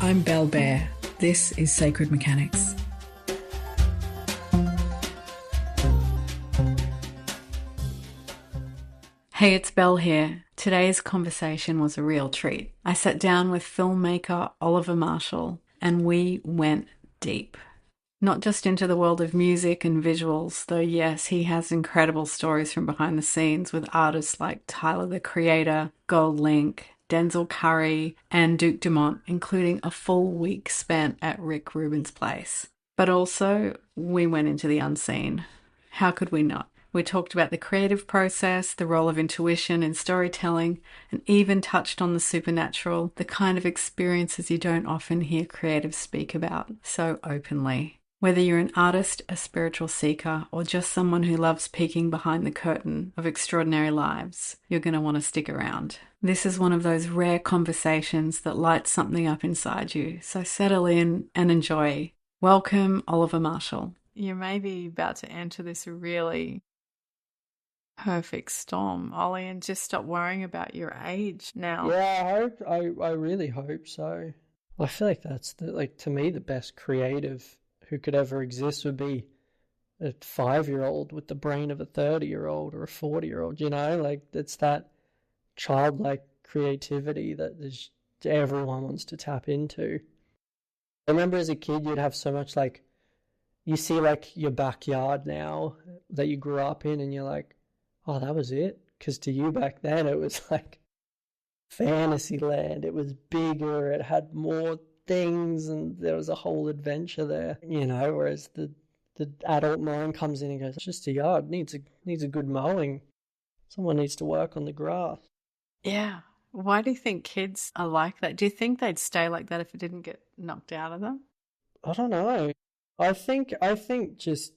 I'm Belle Bear. This is Sacred Mechanics. Hey, it's Belle here. Today's conversation was a real treat. I sat down with filmmaker Oliver Marshall and we went deep. Not just into the world of music and visuals, though yes, he has incredible stories from behind the scenes with artists like Tyler the Creator, GoldLink, Denzel Curry, and Duke Dumont, including a full week spent at Rick Rubin's place. But also, we went into the unseen. How could we not? We talked about the creative process, the role of intuition in storytelling, and even touched on the supernatural, the kind of experiences you don't often hear creatives speak about so openly. Whether you're an artist, a spiritual seeker, or just someone who loves peeking behind the curtain of extraordinary lives, you're going to want to stick around. This is one of those rare conversations that lights something up inside you, so settle in and enjoy. Welcome, Oliver Marshall. You may be about to enter this really perfect storm, Ollie, and just stop worrying about your age now. Yeah, I really hope so. I feel like that's to me the best creative who could ever exist would be a 5-year-old with the brain of a 30-year-old or a 40-year-old, it's that childlike creativity that everyone wants to tap into. I remember as a kid you'd have so much you see your backyard now that you grew up in and you're like, oh, that was it? Because to you back then it was like fantasy land. It was bigger, it had more things, and there was a whole adventure there, whereas the adult mind comes in and goes, it's just a yard, needs a good mowing. Someone needs to work on the grass. Yeah. Why do you think kids are like that? Do you think they'd stay like that if it didn't get knocked out of them? I don't know. I think just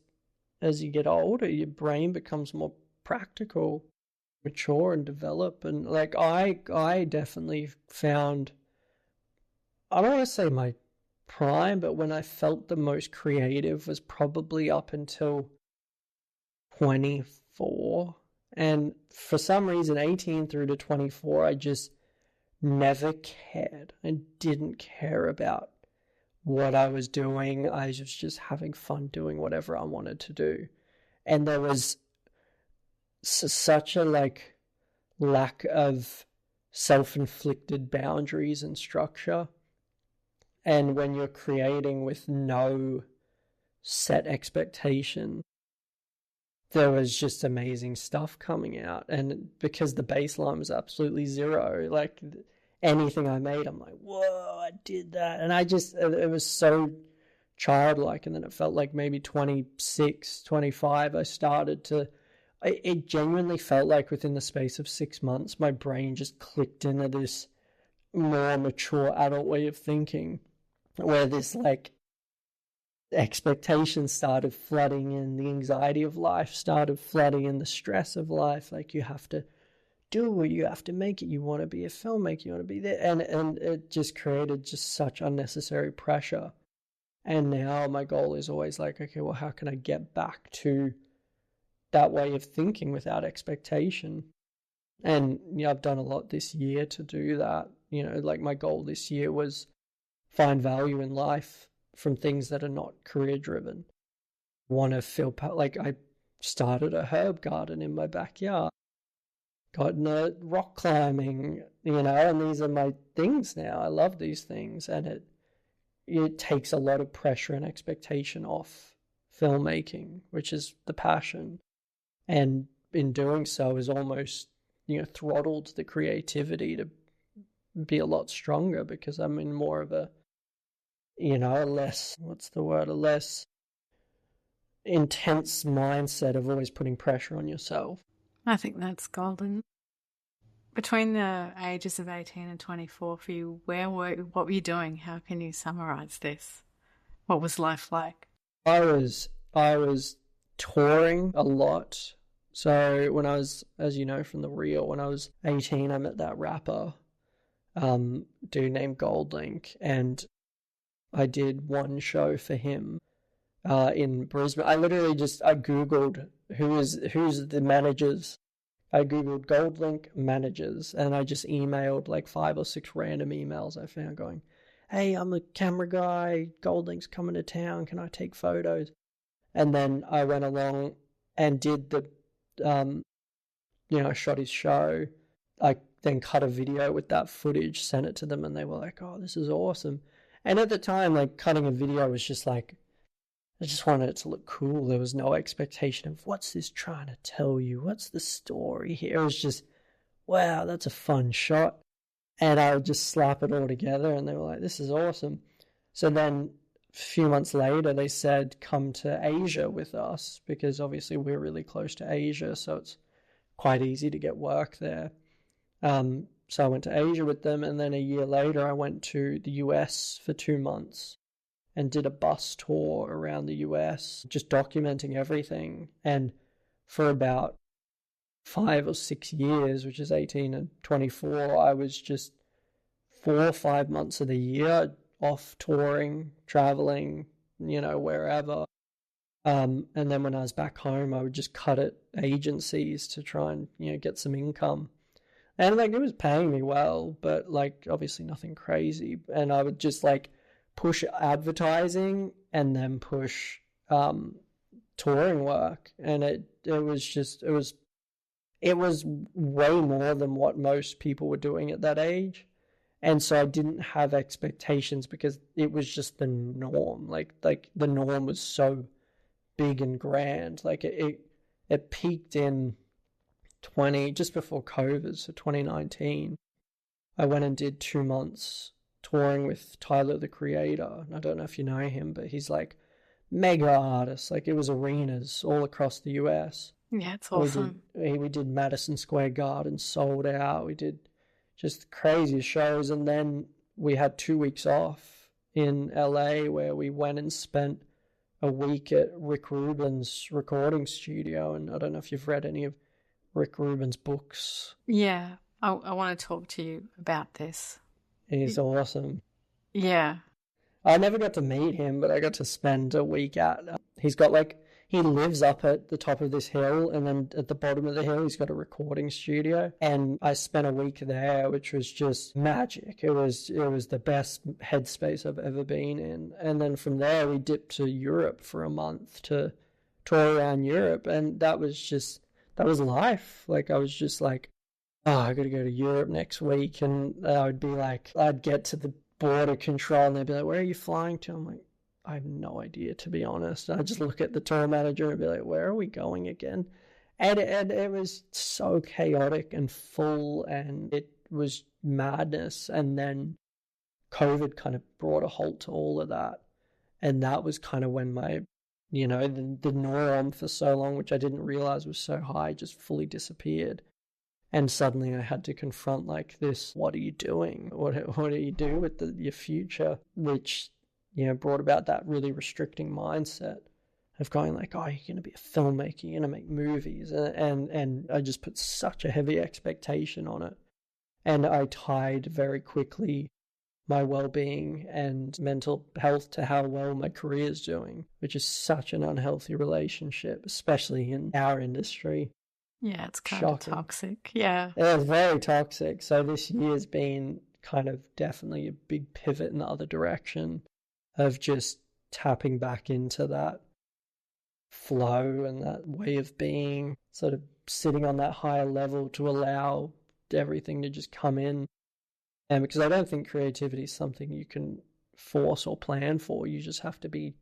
as you get older, your brain becomes more practical, mature and develop. And I definitely found, I don't want to say my prime, but when I felt the most creative was probably up until 24. And for some reason, 18 through to 24, I just never cared and didn't care about what I was doing. I was just having fun doing whatever I wanted to do. And there was such a lack of self-inflicted boundaries and structure. And when you're creating with no set expectation, there was just amazing stuff coming out. And because the baseline was absolutely zero, anything I made, I'm like, whoa, I did that. And it was so childlike. And then it felt like maybe 26, 25, it genuinely felt like within the space of 6 months, my brain just clicked into this more mature adult way of thinking, where this expectations started flooding in, the anxiety of life started flooding in, the stress of life, you have to do it, you have to make it, you want to be a filmmaker, you want to be there, and it just created just such unnecessary pressure. And now my goal is always okay, well, how can I get back to that way of thinking without expectation? And I've done a lot this year to do that. My goal this year was find value in life from things that are not career driven. Want to feel I started a herb garden in my backyard, got into rock climbing, and these are my things now. I love these things, and it takes a lot of pressure and expectation off filmmaking, which is the passion. And in doing so has almost, throttled the creativity to be a lot stronger, because I'm in more of a less intense mindset of always putting pressure on yourself. I think that's golden. Between the ages of 18 and 24 for you, what were you doing? How can you summarize this? What was life like? I was touring a lot. So when I was, as you know from the reel, when I was 18, I met that rapper, dude named GoldLink, and I did one show for him in Brisbane. I literally I Googled who's the managers. I Googled GoldLink managers, and I just emailed 5 or 6 random emails I found going, hey, I'm a camera guy, GoldLink's coming to town, can I take photos? And then I went along and did the, shot his show. I then cut a video with that footage, sent it to them, and they were like, oh, this is awesome. And at the time, like, cutting a video was just like, I just wanted it to look cool. There was no expectation of what's this trying to tell you? What's the story here? It was just, wow, that's a fun shot. And I would just slap it all together, and they were like, this is awesome. So then a few months later, they said, come to Asia with us, because obviously we're really close to Asia, so it's quite easy to get work there. So I went to Asia with them, and then a year later, I went to the US for 2 months and did a bus tour around the US, just documenting everything. And for about 5 or 6 years, which is 18 and 24, I was just 4 or 5 months of the year off touring, traveling, wherever. And then when I was back home, I would just cut at agencies to try and, get some income. And like, it was paying me well, but like, obviously nothing crazy. And I would just like push advertising and then push touring work. And it was way more than what most people were doing at that age. And so I didn't have expectations because it was just the norm. Like the norm was so big and grand. Like it peaked in just before COVID, so 2019. I went and did 2 months touring with Tyler, the Creator. I don't know if you know him, but he's like mega artist. Like, it was arenas all across the US. Yeah, it's awesome. We did Madison Square Garden, sold out. We did just crazy shows. And then we had 2 weeks off in LA where we went and spent a week at Rick Rubin's recording studio. And I don't know if you've read any of Rick Rubin's books. Yeah, I want to talk to you about this. He's awesome. Yeah. I never got to meet him, but I got to spend a week at... He's got he lives up at the top of this hill, and then at the bottom of the hill, he's got a recording studio. And I spent a week there, which was just magic. It was the best headspace I've ever been in. And then from there, we dipped to Europe for a month to tour around Europe. And that was life. Like, I was just like, oh, I got to go to Europe next week. And I would be like, I'd get to the border control and they'd be like, where are you flying to? I'm like, I have no idea, to be honest. I just look at the tour manager and be like, where are we going again? And it was so chaotic and full, and it was madness. And then COVID kind of brought a halt to all of that. And that was kind of when my, the norm for so long, which I didn't realize was so high, just fully disappeared. And suddenly I had to confront like this, what are you doing? What do you do with your future? Which, brought about that really restricting mindset of going like, oh, you're going to be a filmmaker, you're going to make movies. And I just put such a heavy expectation on it. And I tied very quickly my well-being and mental health to how well my career is doing, which is such an unhealthy relationship, especially in our industry. Yeah, it's kind of toxic. Yeah. It's very toxic. So this year's been kind of definitely a big pivot in the other direction of just tapping back into that flow and that way of being, sort of sitting on that higher level to allow everything to just come in. And because I don't think creativity is something you can force or plan for. You just have to be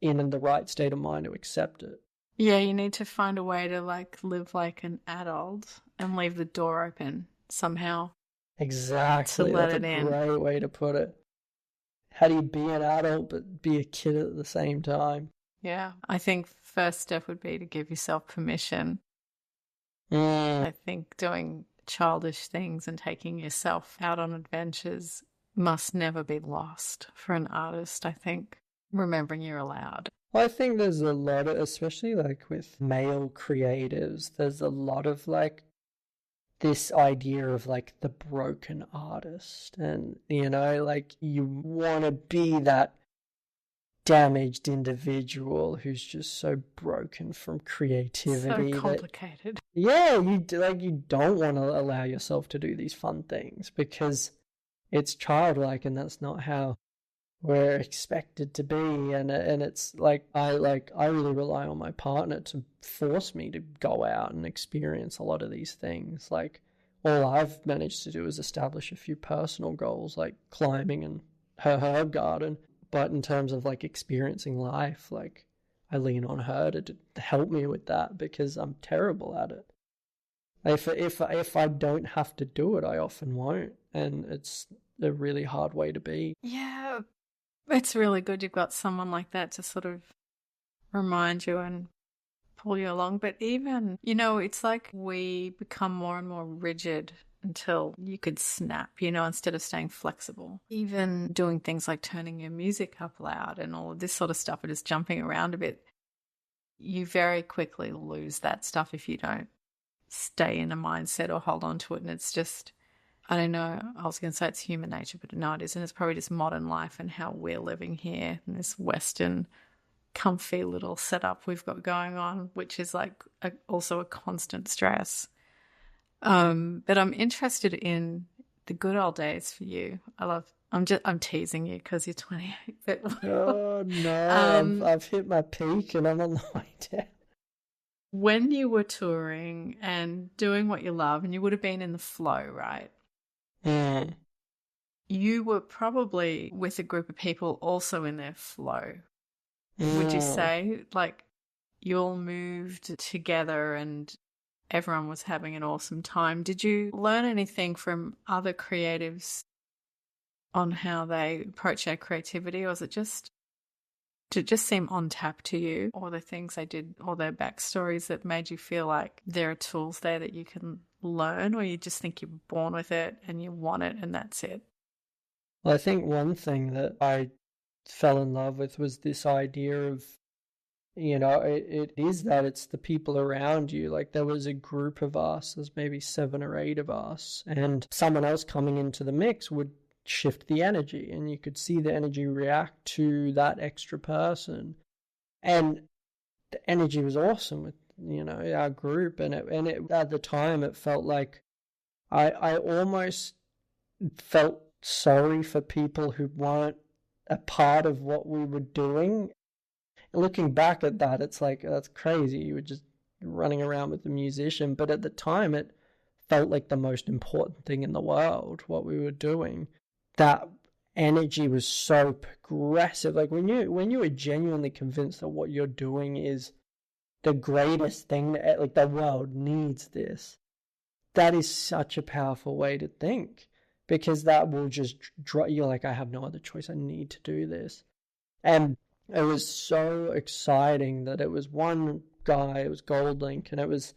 in the right state of mind to accept it. Yeah, you need to find a way to live like an adult and leave the door open somehow. Exactly. To let That's it a in. great way to put it. How do you be an adult but be a kid at the same time? Yeah, I think first step would be to give yourself permission. I think doing childish things and taking yourself out on adventures must never be lost for an artist, I think. Remembering you're allowed. Well, I think there's a lot of, especially like with male creatives, there's a lot of like this idea of like the broken artist. And, like you want to be that damaged individual who's just so broken from creativity. So complicated. You don't want to allow yourself to do these fun things because it's childlike, and that's not how we're expected to be. And it's like I really rely on my partner to force me to go out and experience a lot of these things. Like, all I've managed to do is establish a few personal goals, like climbing and her herb garden. But in terms of like experiencing life, like, I lean on her to help me with that, because I'm terrible at it. If I don't have to do it, I often won't, and it's a really hard way to be. Yeah, it's really good you've got someone like that to sort of remind you and pull you along. But even, it's like we become more and more rigid until you could snap, instead of staying flexible. Even doing things like turning your music up loud and all of this sort of stuff, or just jumping around a bit, you very quickly lose that stuff if you don't stay in a mindset or hold on to it. And it's just, I don't know, I was going to say it's human nature, but no, it isn't. It's probably just modern life and how we're living here in this Western comfy little setup we've got going on, which is like also a constant stress. But I'm interested in the good old days for you. I'm teasing you because you're 28. But Oh no, I've hit my peak and I'm on the way down. When you were touring and doing what you love, and you would have been in the flow, right? Mm. You were probably with a group of people also in their flow. Would you say, like, you all moved together and everyone was having an awesome time? Did you learn anything from other creatives on how they approach their creativity, or did it just seem on tap to you, or the things they did, or their backstories that made you feel like there are tools there that you can learn, or you just think you're born with it and you want it and that's it? Well, I think one thing that I fell in love with was this idea of, it is that it's the people around you. Like, there was a group of us, there's maybe 7 or 8 of us, and someone else coming into the mix would shift the energy, and you could see the energy react to that extra person. And the energy was awesome with, our group. And it at the time, it felt like I almost felt sorry for people who weren't a part of what we were doing. Looking back at that, it's like, that's crazy. You were just running around with the musician. But at the time, it felt like the most important thing in the world, what we were doing. That energy was so progressive. Like, when you are genuinely convinced that what you're doing is the greatest thing, that, like, the world needs this, that is such a powerful way to think, because that will just draw you're like, I have no other choice, I need to do this. And it was so exciting that it was one guy, it was GoldLink, and it was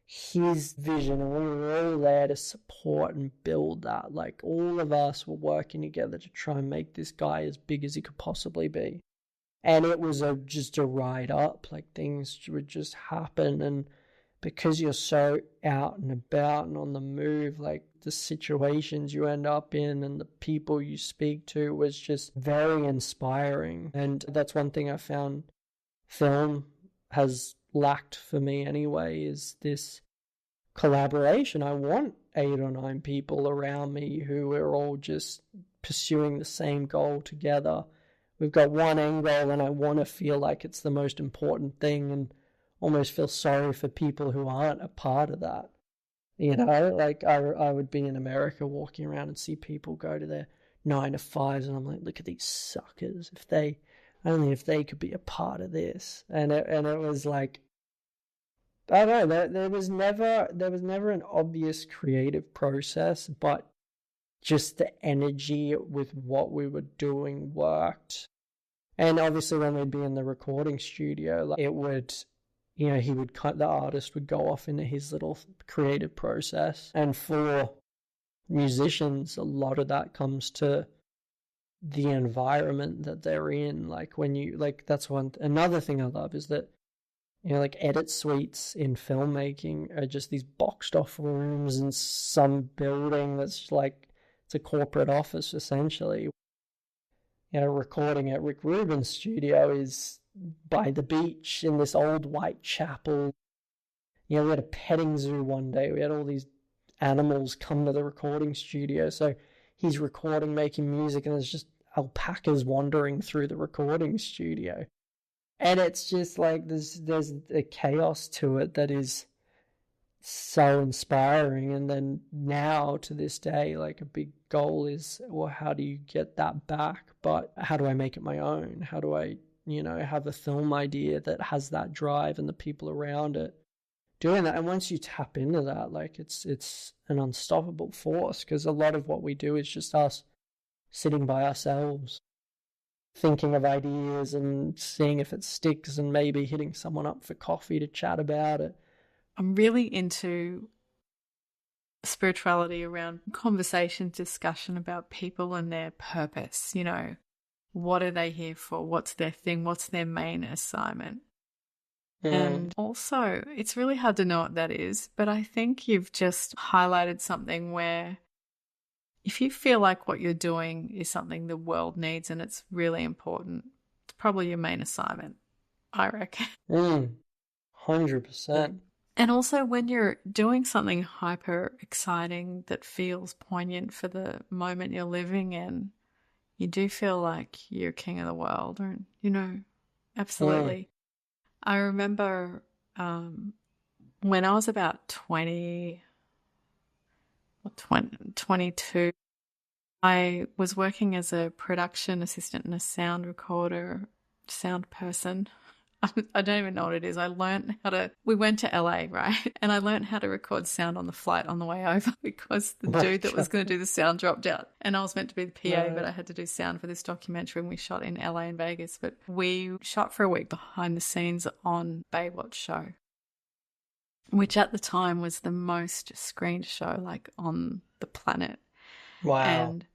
his vision, and we were all there to support and build that. Like, all of us were working together to try and make this guy as big as he could possibly be. And it was just a ride up. Like, things would just happen, and because you're so out and about and on the move, like, the situations you end up in and the people you speak to was just very inspiring. And that's one thing I found film has lacked for me anyway, is this collaboration. I want 8 or 9 people around me who are all just pursuing the same goal together. We've got one end goal, and I want to feel like it's the most important thing, and almost feel sorry for people who aren't a part of that. Like, I would be in America walking around and see people go to their 9 to 5s, and I'm like, look at these suckers. If they could be a part of this. And it was like, I don't know, there was never an obvious creative process, but just the energy with what we were doing worked. And obviously, when we'd be in the recording studio, like, it would, the artist would go off into his little creative process. And for musicians, a lot of that comes to the environment that they're in. Like, that's another thing I love is that, like, edit suites in filmmaking are just these boxed off rooms in some building that's like, it's a corporate office essentially. Recording at Rick Rubin's studio is by the beach in this old white chapel. We had a petting zoo one day. We had all these animals come to the recording studio. So he's recording, making music, and there's just alpacas wandering through the recording studio. And it's just like there's a chaos to it that is so inspiring. And then now to this day, like a big goal is, well, how do you get that back? But how do I make it my own? How do I, have a film idea that has that drive and the people around it doing that? And once you tap into that, like it's an unstoppable force, because a lot of what we do is just us sitting by ourselves, thinking of ideas and seeing if it sticks, and maybe hitting someone up for coffee to chat about it. I'm really into spirituality around conversation, discussion about people and their purpose. What are they here for? What's their thing? What's their main assignment? And also, it's really hard to know what that is, but I think you've just highlighted something where if you feel like what you're doing is something the world needs and it's really important, it's probably your main assignment, I reckon. 100%. And also when you're doing something hyper exciting that feels poignant for the moment you're living in, you do feel like you're king of the world, or, absolutely. I remember when I was about 22, I was working as a production assistant and a sound recorder, sound person. I don't even know what it is. We went to LA, right? And I learned how to record sound on the flight on the way over because the dude that was going to do the sound dropped out. And I was meant to be the PA, but I had to do sound for this documentary, and we shot in LA and Vegas. But we shot for a week behind the scenes on Baywatch show, which at the time was the most screened show like on the planet. Wow. And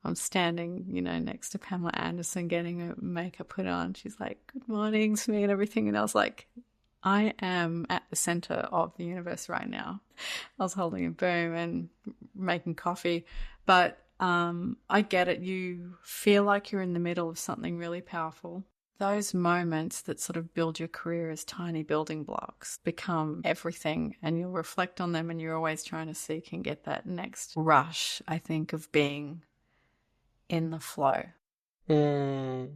I'm standing, next to Pamela Anderson getting her makeup put on. She's like, "Good morning" to me and everything. And I was like, I am at the center of the universe right now. I was holding a boom and making coffee. But I get it. You feel like you're in the middle of something really powerful. Those moments that sort of build your career as tiny building blocks become everything, and you'll reflect on them, and you're always trying to seek and get that next rush, I think, of being in the flow. 100%.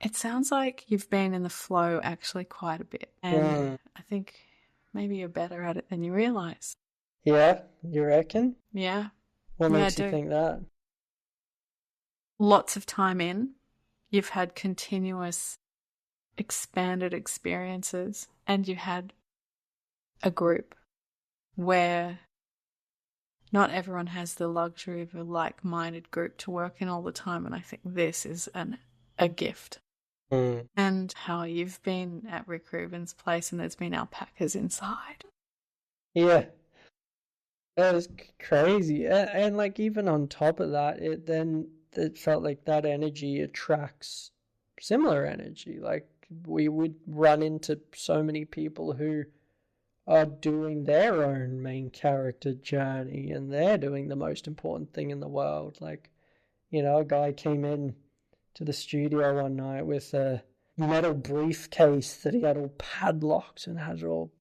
It sounds like you've been in the flow actually quite a bit, and I think maybe you're better at it than you realise. Yeah, you reckon? Yeah. What makes you think that? Lots of time in. You've had continuous expanded experiences, and you had a group where not everyone has the luxury of a like-minded group to work in all the time, and I think this is a gift. And how you've been at Rick Rubin's place and there's been alpacas inside. Yeah. That was crazy. And like even on top of that, it felt like that energy attracts similar energy. Like we would run into so many people who are doing their own main character journey, and they're doing the most important thing in the world. Like, a guy came in to the studio one night with a metal briefcase that he had all padlocked and had it all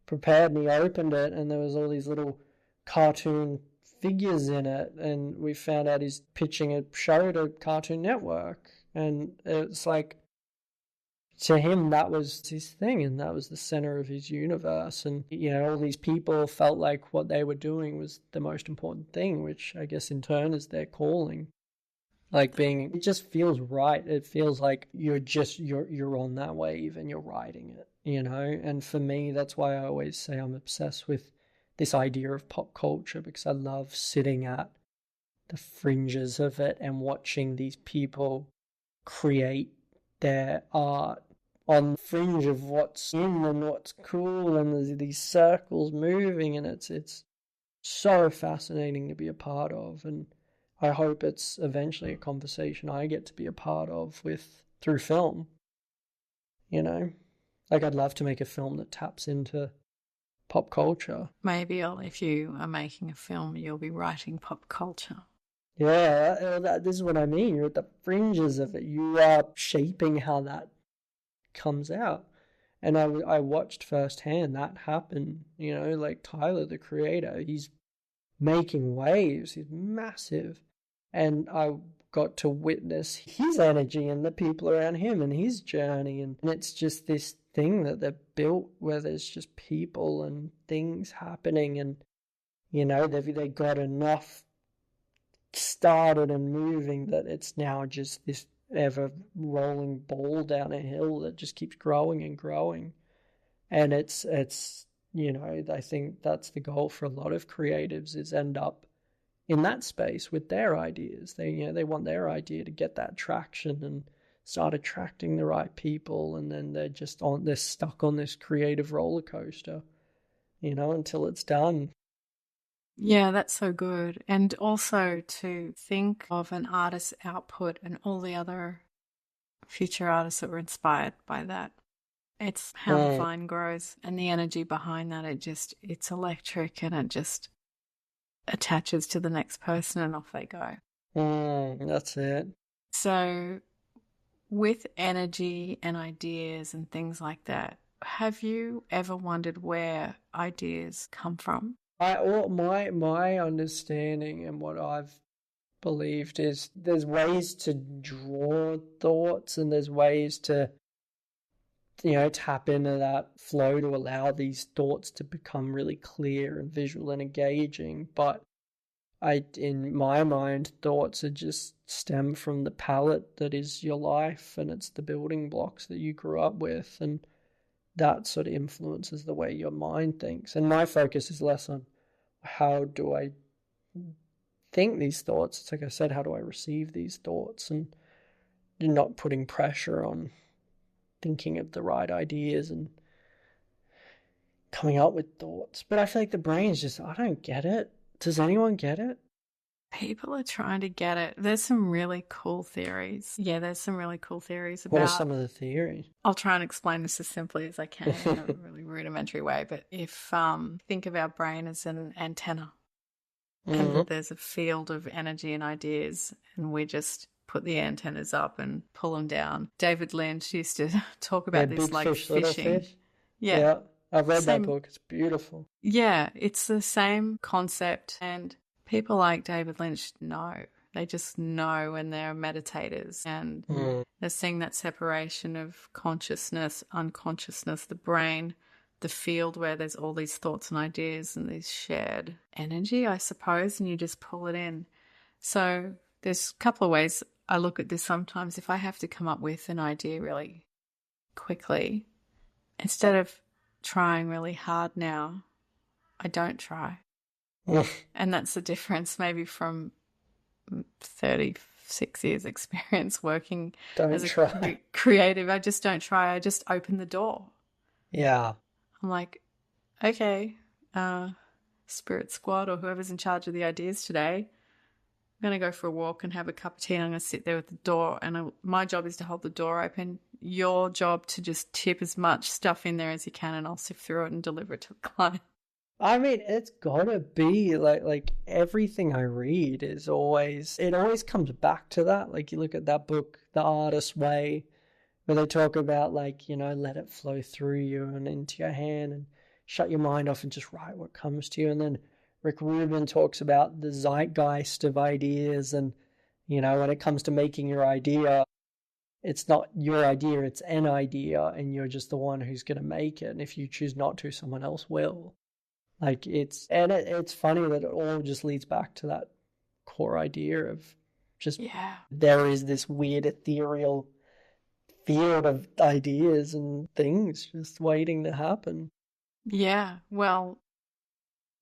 prepared, and he opened it and there was all these little cartoon figures in it, and we found out he's pitching a show to Cartoon Network, and it's like, to him that was his thing, and that was the center of his universe, and all these people felt like what they were doing was the most important thing, which I guess in turn is their calling. Like it just feels right. It feels like you're on that wave and you're riding it, and for me that's why I always say I'm obsessed with this idea of pop culture, because I love sitting at the fringes of it and watching these people create their art on the fringe of what's in and what's cool, and there's these circles moving, and it's so fascinating to be a part of, and I hope it's eventually a conversation I get to be a part of through film. Like I'd love to make a film that taps into pop culture. Maybe if you are making a film, you'll be writing pop culture. Yeah, this is what I mean. You're at the fringes of it. You are shaping how that comes out. And I watched firsthand that happen, like Tyler, the creator. He's making waves. He's massive. And I got to witness his energy and the people around him and his journey. And it's just this thing that they've built where there's just people and things happening. And, they got enough started and moving that it's now just this ever rolling ball down a hill that just keeps growing and growing. And it's I think that's the goal for a lot of creatives, is end up in that space with their ideas. They want their idea to get that traction and start attracting the right people, and then they're stuck on this creative roller coaster, until it's done. Yeah, that's so good. And also to think of an artist's output and all the other future artists that were inspired by that. It's how the vine grows and the energy behind that. It's electric, and it just attaches to the next person and off they go. That's it. So with energy and ideas and things like that, have you ever wondered where ideas come from? My understanding and what I've believed is there's ways to draw thoughts, and there's ways to tap into that flow to allow these thoughts to become really clear and visual and engaging. But in my mind, thoughts are just stem from the palette that is your life, and it's the building blocks that you grew up with, and that sort of influences the way your mind thinks. And my focus is less on how do I think these thoughts. It's like I said, how do I receive these thoughts, and you're not putting pressure on thinking of the right ideas and coming up with thoughts. But I feel like the brain's just, I don't get it. Does anyone get it? People are trying to get it. There's some really cool theories. Yeah, there's some really cool theories about... What are some of the theories? I'll try and explain this as simply as I can in a really rudimentary way. But if think of our brain as an antenna, and that there's a field of energy and ideas, and we just put the antennas up and pull them down. David Lynch used to talk about this like fish, fishing. Fish. Yeah. I've read that book. It's beautiful. Yeah, it's the same concept. And people like David Lynch know. They just know when they're meditators, and they're seeing that separation of consciousness, unconsciousness, the brain, the field where there's all these thoughts and ideas and these shared energy, I suppose, and you just pull it in. So there's a couple of ways I look at this sometimes. If I have to come up with an idea really quickly, instead of trying really hard now, I don't try. And that's the difference maybe from 36 years experience working as a creative. I just don't try. I just open the door. Yeah. I'm like, okay, Spirit Squad or whoever's in charge of the ideas today, I'm going to go for a walk and have a cup of tea, and I'm going to sit there with the door, and my job is to hold the door open. Your job to just tip as much stuff in there as you can, and I'll sift through it and deliver it to the client. I mean, it's gotta be like everything I read it always comes back to that. Like you look at that book, The Artist's Way, where they talk about let it flow through you and into your hand, and shut your mind off and just write what comes to you. And then Rick Rubin talks about the zeitgeist of ideas, and when it comes to making your idea, it's not your idea, it's an idea, and you're just the one who's going to make it. And if you choose not to, someone else will. Like it's funny that it all just leads back to that core idea of just there is this weird ethereal field of ideas and things just waiting to happen. Yeah, well,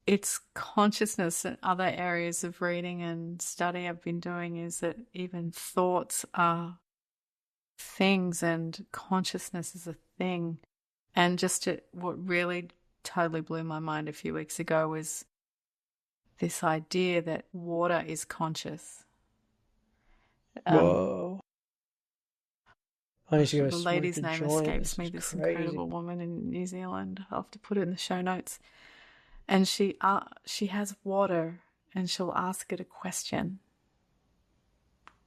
it's consciousness and other areas of reading and study I've been doing is that even thoughts are things and consciousness is a thing. And what really totally blew my mind a few weeks ago was this idea that water is conscious. Whoa. The lady's name escapes me, this incredible woman in New Zealand. I'll have to put it in the show notes. And she has water, and she'll ask it a question,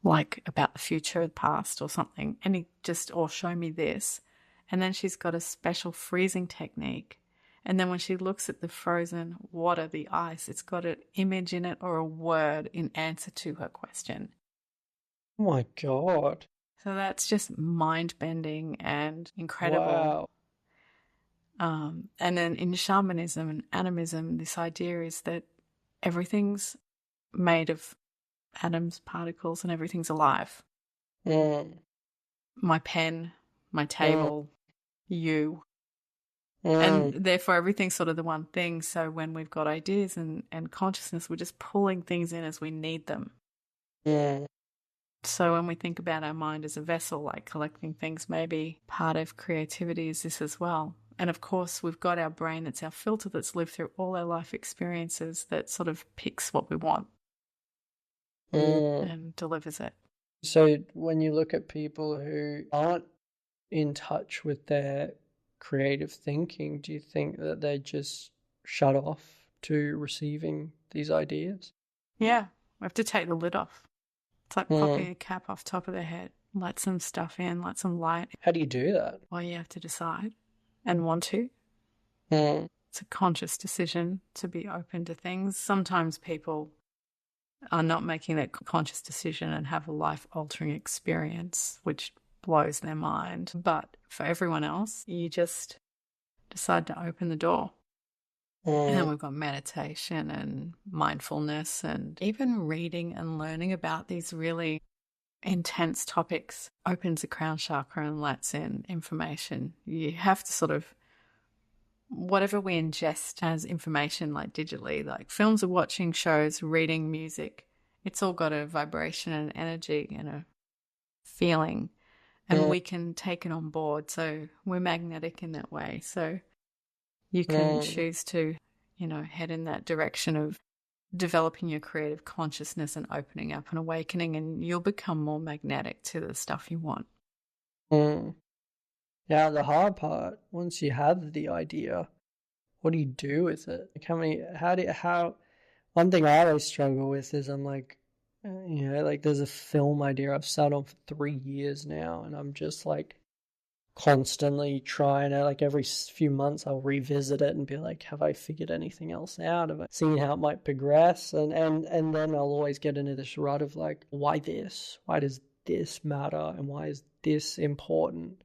like about the future, the past, or something, or show me this. And then she's got a special freezing technique. And then when she looks at the frozen water, the ice, it's got an image in it or a word in answer to her question. Oh my God. So that's just mind-bending and incredible. Wow. And then in shamanism and animism, this idea is that everything's made of atoms, particles, and everything's alive. Mm. My pen, my Mm. table, you. And Mm. therefore, everything's sort of the one thing. So when we've got ideas and consciousness, we're just pulling things in as we need them. Mm. So when we think about our mind as a vessel, like collecting things, maybe part of creativity is this as well. And of course, we've got our brain that's our filter that's lived through all our life experiences that sort of picks what we want Mm. and delivers it. So when you look at people who aren't in touch with their creative thinking, do you think that they just shut off to receiving these ideas? Yeah, we have to take the lid off. It's like Mm. popping a cap off top of their head. Let some stuff in, let some light. How do you do that? Well, you have to decide and want to. Mm. It's a conscious decision to be open to things. Sometimes people are not making that conscious decision and have a life-altering experience, which blows their mind. But for everyone else, you just decide to open the door. And then we've got meditation and mindfulness and even reading and learning about these really intense topics opens the crown chakra and lets in information. You have to sort of, whatever we ingest as information, like digitally, like films or watching shows, reading music, it's all got a vibration and energy and a feeling, and we can take it on board. So we're magnetic in that way. So you can choose to, head in that direction of developing your creative consciousness and opening up and awakening, and you'll become more magnetic to the stuff you want. Mm. Now, the hard part, once you have the idea, what do you do with it? Like one thing I always struggle with is I'm like, like there's a film idea I've sat on for 3 years now, and I'm just like constantly trying to, like every few months I'll revisit it and be like, have I figured anything else out? Have I seen how it might progress? And then I'll always get into this rut of like, why this? Why does this matter? And why is this important?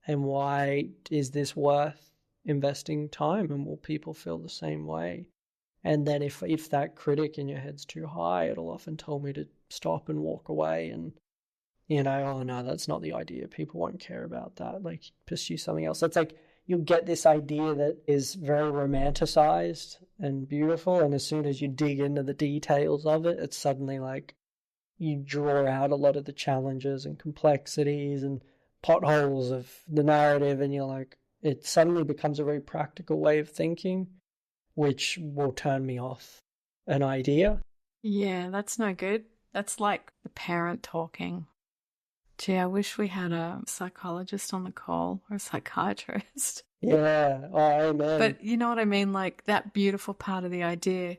And why is this worth investing time? And will people feel the same way? And then if that critic in your head's too high, it'll often tell me to stop and walk away and, oh no, that's not the idea. People won't care about that. Like, pursue something else. It's like you'll get this idea that is very romanticized and beautiful. And as soon as you dig into the details of it, it's suddenly like you draw out a lot of the challenges and complexities and potholes of the narrative. And you're like, it suddenly becomes a very practical way of thinking, which will turn me off an idea. Yeah, that's no good. That's like the parent talking. Gee, I wish we had a psychologist on the call or a psychiatrist. Yeah, oh, amen. But you know what I mean? Like that beautiful part of the idea,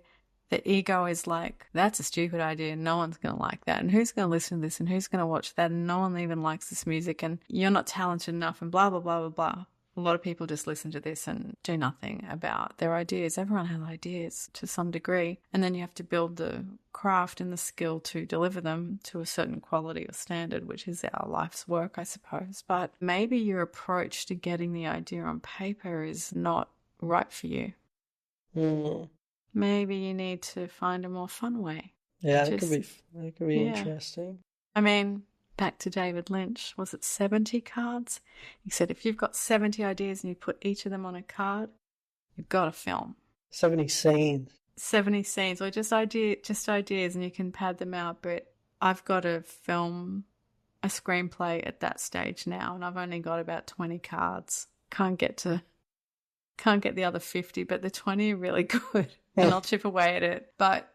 the ego is like, that's a stupid idea. No one's going to like that. And who's going to listen to this? And who's going to watch that? And no one even likes this music. And you're not talented enough and blah, blah, blah, blah, blah. A lot of people just listen to this and do nothing about their ideas. Everyone has ideas to some degree. And then you have to build the craft and the skill to deliver them to a certain quality or standard, which is our life's work, I suppose. But maybe your approach to getting the idea on paper is not right for you. Mm. Maybe you need to find a more fun way. Yeah, that could be interesting. I mean, back to David Lynch, was it 70 cards? He said if you've got 70 ideas and you put each of them on a card, you've got a film. 70 scenes. 70 scenes, or just ideas, and you can pad them out. But I've got to film a screenplay at that stage now, and I've only got about 20 cards. Can't get the other 50, but the 20 are really good, and I'll chip away at it. But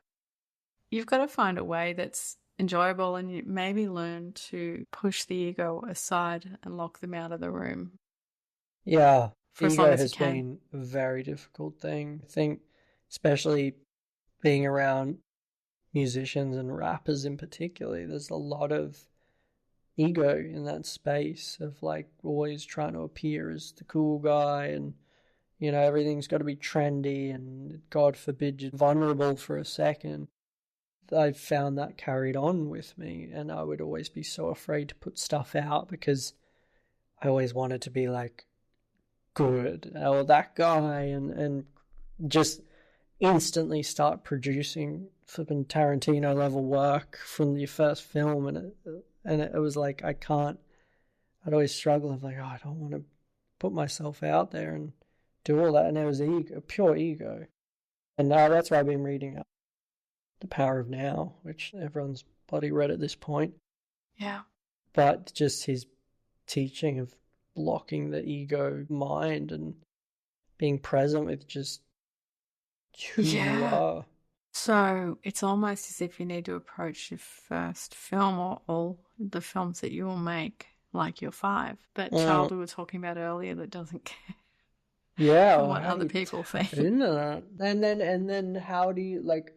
you've got to find a way that's enjoyable, and you maybe learn to push the ego aside and lock them out of the room. Yeah, For as long ego as you has can. been a very difficult thing. I think, especially being around musicians and rappers in particular, there's a lot of ego in that space of like always trying to appear as the cool guy and You know, everything's got to be trendy and, God forbid, you're vulnerable for a second. I found that carried on with me, and I would always be so afraid to put stuff out because I always wanted to be like good or that guy, and just instantly start producing flipping Tarantino level work from your first film, and it was like I'd always struggle of like, oh, I don't want to put myself out there and do all that, and it was ego, pure ego. And now that's why I've been reading The Power of Now, which everyone's bloody read at this point. Yeah. But just his teaching of blocking the ego mind and being present with just who you Yeah. are. So it's almost as if you need to approach your first film or all the films that you will make like you're 5. That child we were talking about earlier that doesn't care Yeah, well, what how do other you people tap think. into that? And then how do you like?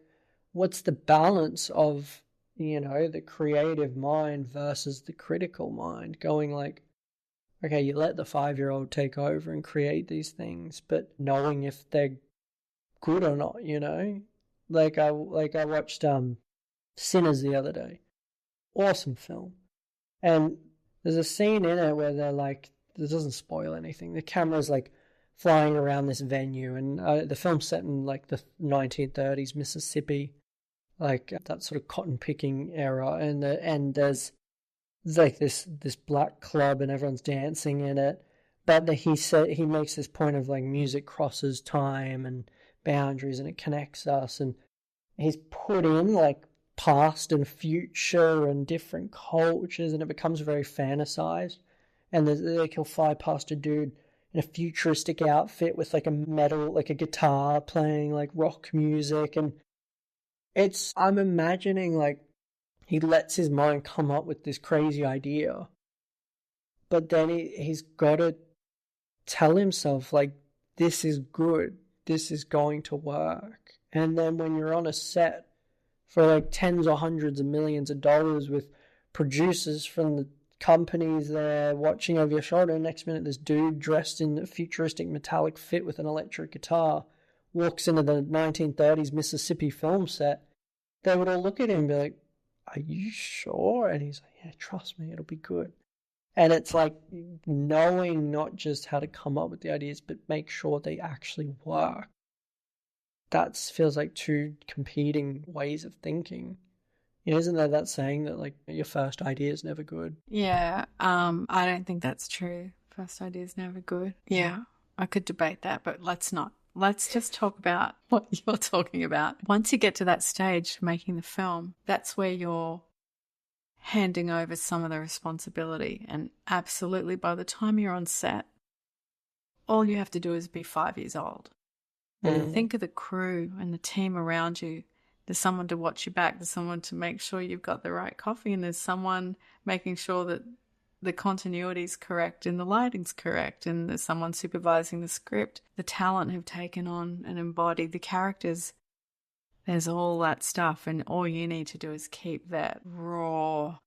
What's the balance of, you know, the creative mind versus the critical mind? Going like, okay, you let the 5-year-old take over and create these things, but knowing if they're good or not, you know? Like I watched Sinners the other day. Awesome film. And there's a scene in it where they're like, this doesn't spoil anything. The camera's like flying around this venue, and the film's set in like the 1930s Mississippi, like that sort of cotton picking era, and there's like this black club and everyone's dancing in it. But he makes this point of like music crosses time and boundaries and it connects us, and he's put in like past and future and different cultures, and it becomes very fantasized. And like he'll fly past a dude in a futuristic outfit with like a metal, like a guitar playing like rock music, and I'm imagining like he lets his mind come up with this crazy idea, but then he's got to tell himself like, this is good, this is going to work. And then when you're on a set for like tens or hundreds of millions of dollars with producers from the companies there watching over your shoulder, and next minute this dude dressed in a futuristic metallic fit with an electric guitar walks into the 1930s Mississippi film set, they would all look at him and be like, are you sure? And he's like, yeah, trust me, it'll be good. And it's like knowing not just how to come up with the ideas, but make sure they actually work. That feels like two competing ways of thinking. You know, isn't there that saying that like your first idea is never good? Yeah, I don't think that's true. First idea is never good. Yeah, I could debate that, but let's not. Let's just talk about what you're talking about. Once you get to that stage, making the film, that's where you're handing over some of the responsibility. And absolutely, by the time you're on set, all you have to do is be 5 years old. And think of the crew and the team around you. There's someone to watch your back. There's someone to make sure you've got the right coffee. And there's someone making sure that the continuity is correct and the lighting's correct. And there's someone supervising the script. The talent have taken on and embodied the characters. There's all that stuff. And all you need to do is keep that raw,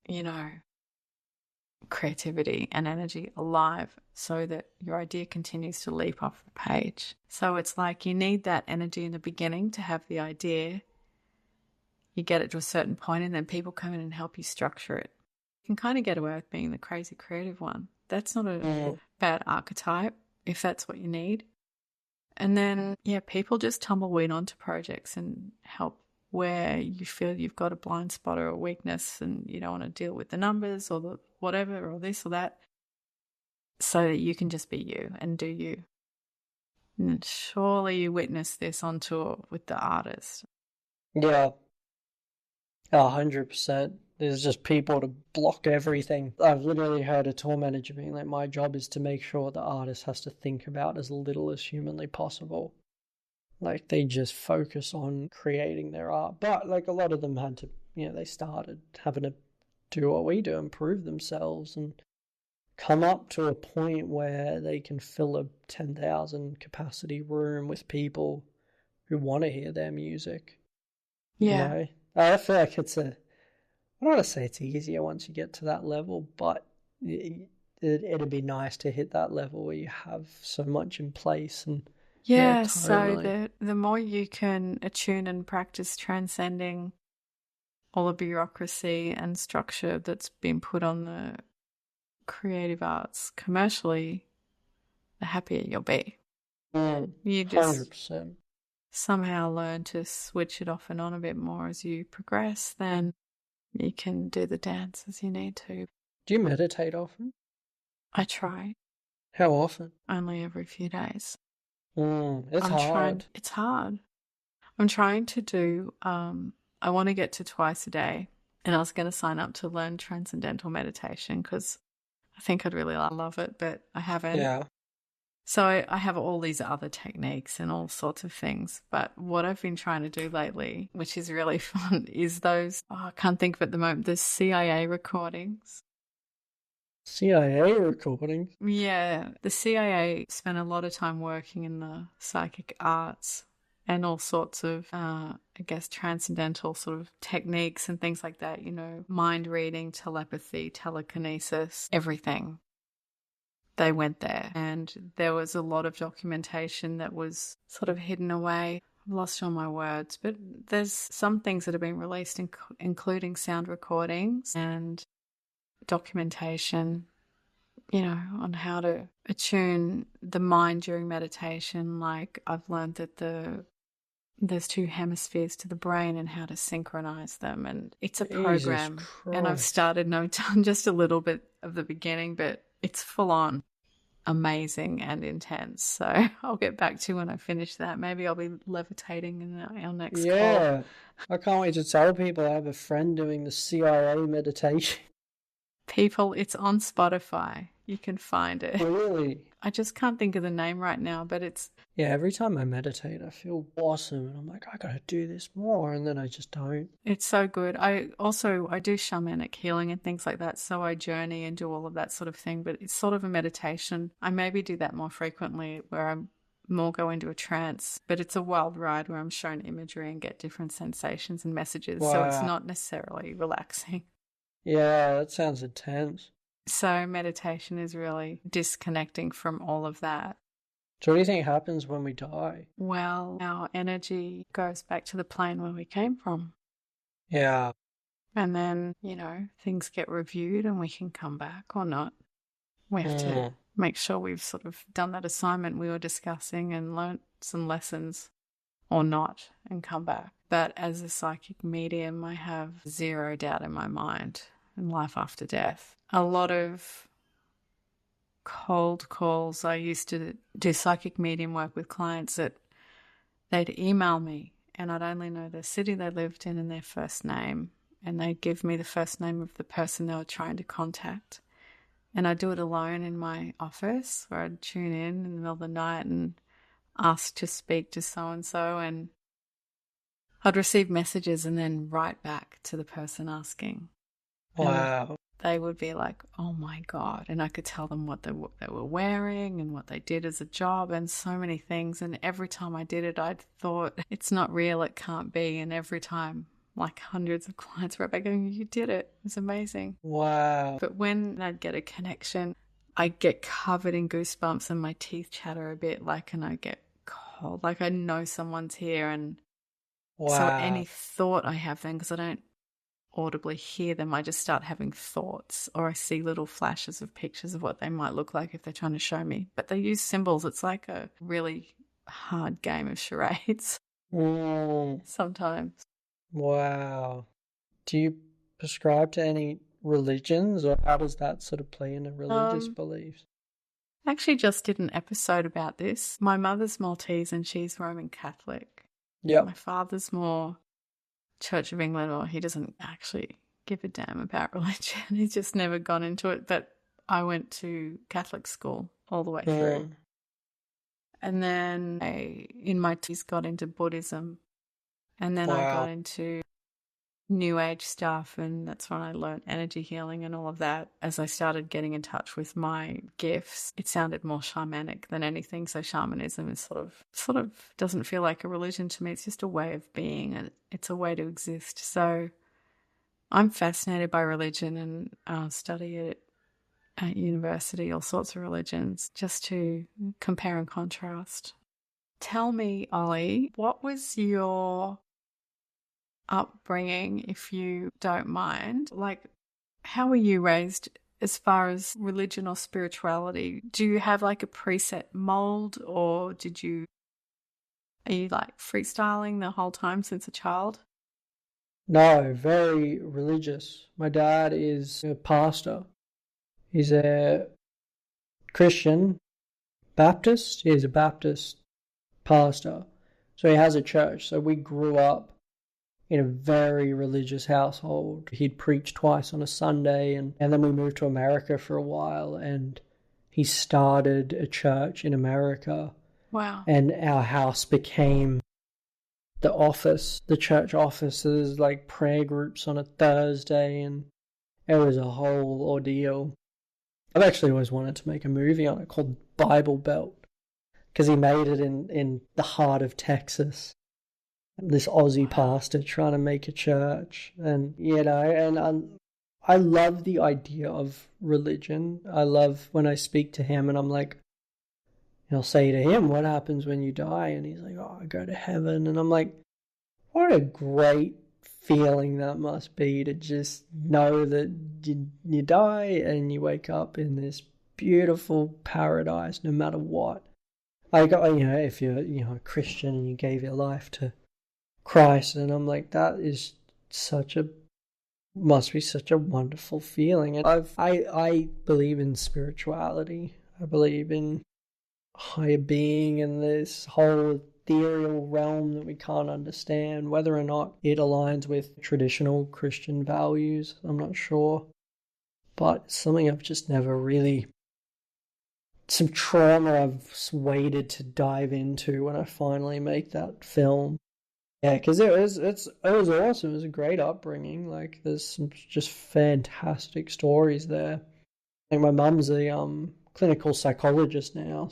creativity and energy alive so that your idea continues to leap off the page. So it's like you need that energy in the beginning to have the idea. You get it to a certain point and then people come in and help you structure it. You can kind of get away with being the crazy creative one. That's not a bad archetype if that's what you need. And then, people just tumbleweed onto projects and help where you feel you've got a blind spot or a weakness and you don't want to deal with the numbers or the whatever or this or that, so that you can just be you and do you. And surely you witness this on tour with the artist. Yeah, 100%. There's just people to block everything. I've literally heard a tour manager being like, my job is to make sure the artist has to think about as little as humanly possible. Like, they just focus on creating their art. But, like, a lot of them had to, they started having to do what we do, improve themselves and come up to a point where they can fill a 10,000 capacity room with people who want to hear their music. Yeah. I feel like I don't want to say it's easier once you get to that level, but it'd be nice to hit that level where you have so much in place and Yeah, Yeah, so totally. the more you can attune and practice transcending all the bureaucracy and structure that's been put on the creative arts commercially, the happier you'll be. You just 100%. somehow learn to switch it off and on a bit more as you progress, then you can do the dance as you need to. Do you meditate often? I try How often? only every few days. It's I'm trying, hard. it's hard. I'm trying to do, I want to get to twice a day. And I was going to sign up to learn transcendental meditation because I think I'd really love it, but I haven't. Yeah. So I have all these other techniques and all sorts of things. But what I've been trying to do lately, which is really fun, is those, I can't think of it at the moment, the CIA recordings. CIA recordings. Yeah, the CIA spent a lot of time working in the psychic arts and all sorts of, I guess, transcendental sort of techniques and things like that, mind reading, telepathy, telekinesis, everything. They went there, and there was a lot of documentation that was sort of hidden away. I've lost all my words, but there's some things that have been released, including sound recordings and documentation, on how to attune the mind during meditation. Like I've learned that there's two hemispheres to the brain and how to synchronize them, and it's a Jesus program. And I've Christ. started, and I've done just a little bit of the beginning, but it's full on amazing and intense. So I'll get back to you when I finish that. Maybe I'll be levitating in our next call. Yeah. I can't wait to tell people I have a friend doing the CIA meditation. People, it's on Spotify. You can find it. Really? I just can't think of the name right now, but it's Yeah, every time I meditate, I feel awesome. And I'm like, I gotta do this more. And then I just don't. it's so good. I do shamanic healing and things like that, so I journey and do all of that sort of thing, but it's sort of a meditation. I maybe do that more frequently where I'm more go into a trance, but it's a wild ride where I'm shown imagery and get different sensations and messages, so it's Wow. not necessarily relaxing. Yeah, that sounds intense. So meditation is really disconnecting from all of that. So what do you think happens when we die? Well, our energy goes back to the plane where we came from. Yeah. And then, things get reviewed and we can come back or not. We have to Mm. make sure we've sort of done that assignment we were discussing and learnt some lessons or not and come back. But as a psychic medium, I have zero doubt in my mind in life after death. A lot of cold calls. I used to do psychic medium work with clients that they'd email me and I'd only know the city they lived in and their first name. And they'd give me the first name of the person they were trying to contact. And I'd do it alone in my office where I'd tune in the middle of the night and ask to speak to so-and-so. And I'd receive messages and then write back to the person asking. And Wow. they would be like, oh my God. And I could tell them what they were wearing and what they did as a job and so many things. And every time I did it, I thought, it's not real, it can't be. And every time, like hundreds of clients were back going, you did it. It's amazing. Wow. But when I'd get a connection, I get covered in goosebumps and my teeth chatter a bit, and I get cold, like I know someone's here. And so Wow. any thought I have then, because I don't audibly hear them, I just start having thoughts, or I see little flashes of pictures of what they might look like if they're trying to show me. But they use symbols. It's like a really hard game of charades Mm. sometimes. Wow. Do you prescribe to any religions, or how does that sort of play into religious Um, beliefs? I actually just did an episode about this. My mother's Maltese and she's Roman Catholic. My Yep. father's more Church of England, or he doesn't actually give a damn about religion. He's just never gone into it. But I went to Catholic school all the way through. Mm. And then in my teens, got into Buddhism. And then I got Wow. into New Age stuff. And that's when I learned energy healing and all of that. As I started getting in touch with my gifts, it sounded more shamanic than anything. So shamanism is sort of doesn't feel like a religion to me. It's just a way of being, and it's a way to exist. So I'm fascinated by religion and study it at university, all sorts of religions, just to compare and contrast. Tell me, Ollie, what was your upbringing, if you don't mind? Like, how were you raised as far as religion or spirituality? Do you have like a preset mold, or are you like freestyling the whole time since a child? No, very religious. My dad is a pastor. He's a Christian Baptist. He's a Baptist pastor. So he has a church. So we grew up in a very religious household. He'd preach twice on a Sunday, and then we moved to America for a while, and he started a church in America, Wow. and our house became the office, the church office. So there's like prayer groups on a Thursday, and it was a whole ordeal. I've actually always wanted to make a movie on it called Bible Belt, because he made it in the heart of Texas. This Aussie pastor trying to make a church, and I love the idea of religion. I love when I speak to him and I'm like, I'll say to him, what happens when you die? And he's like, oh, I go to heaven. And I'm like, what a great feeling that must be, to just know that you die and you wake up in this beautiful paradise no matter what. Like, if you're, a Christian and you gave your life to Christ, and I'm like, that is must be such a wonderful feeling. And I believe in spirituality. I believe in higher being and this whole ethereal realm that we can't understand. Whether or not it aligns with traditional Christian values, I'm not sure. But it's something I've just never really, some trauma I've waited to dive into when I finally make that film. Yeah, because it was awesome. It was a great upbringing. Like, there's some just fantastic stories there. Like, my mum's a clinical psychologist now.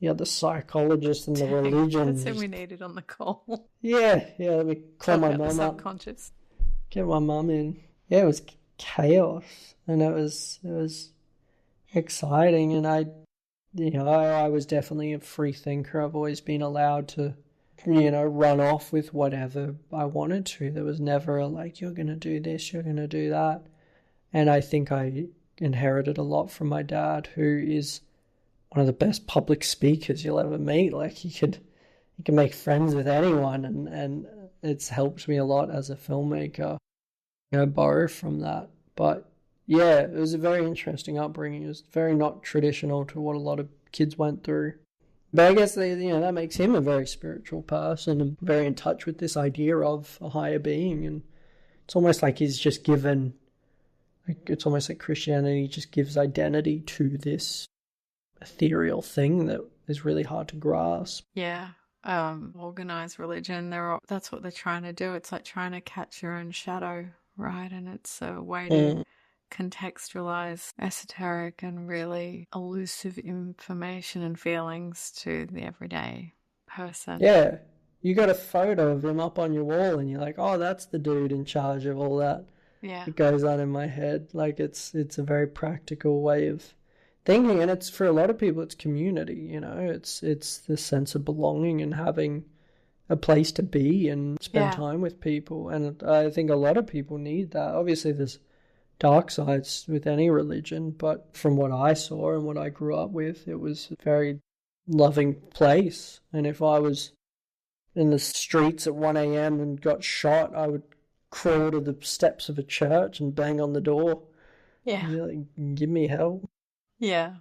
Yeah, the psychologist and the religion. That's who we needed on the call. Yeah. Let me call my mum up. Subconscious. Get my mum in. Yeah, it was chaos, and it was exciting. And I was definitely a free thinker. I've always been allowed to run off with whatever I wanted to. There was never a, like, you're going to do this, you're going to do that. And I think I inherited a lot from my dad, who is one of the best public speakers you'll ever meet. Like, he can make friends with anyone, and it's helped me a lot as a filmmaker. Borrow from that. But yeah, it was a very interesting upbringing. It was very not traditional to what a lot of kids went through. But I guess that makes him a very spiritual person and very in touch with this idea of a higher being. And it's almost like he's just given, it's almost like Christianity just gives identity to this ethereal thing that is really hard to grasp. Yeah. Organized religion, that's what they're trying to do. It's like trying to catch your own shadow, right? And it's a way to contextualize esoteric and really elusive information and feelings to the everyday person. Yeah. You got a photo of him up on your wall and you're like, oh, that's the dude in charge of all that. Yeah. It goes on in my head. Like, it's a very practical way of thinking, and it's, for a lot of people, it's community. It's the sense of belonging and having a place to be and spend time with people. And I think a lot of people need that. Obviously, there's dark sides with any religion, but from what I saw and what I grew up with, it was a very loving place. And if I was in the streets at 1 a.m. and got shot, I would crawl to the steps of a church and bang on the door. Yeah. And be like, give me help. Yeah.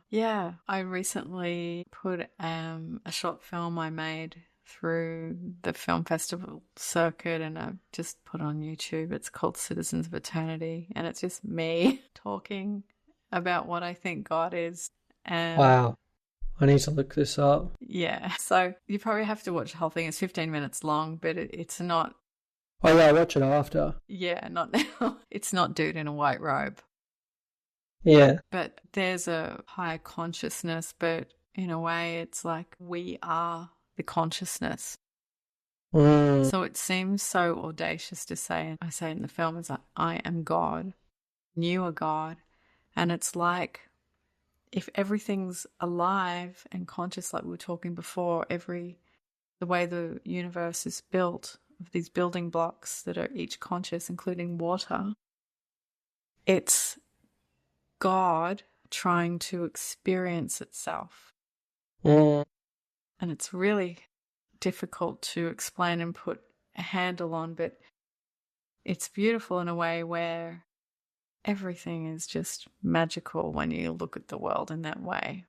I recently put a short film I made through the film festival circuit, and I've just put on YouTube. It's called Citizens of Eternity, and it's just me talking about what I think God is. And wow. I need to look this up. Yeah. So you probably have to watch the whole thing. It's 15 minutes long, but it's not. Oh, yeah, I'll watch it after. Yeah, not now. It's not dude in a white robe. Yeah. But there's a higher consciousness, but in a way it's like we are the consciousness. So it seems so audacious to say, and I say it in the film, it's like, I am God, and you are God. And it's like, if everything's alive and conscious, like we were talking before, every the way the universe is built, of these building blocks that are each conscious, including water, it's God trying to experience itself. Mm. And it's really difficult to explain and put a handle on, but it's beautiful in a way where everything is just magical when you look at the world in that way.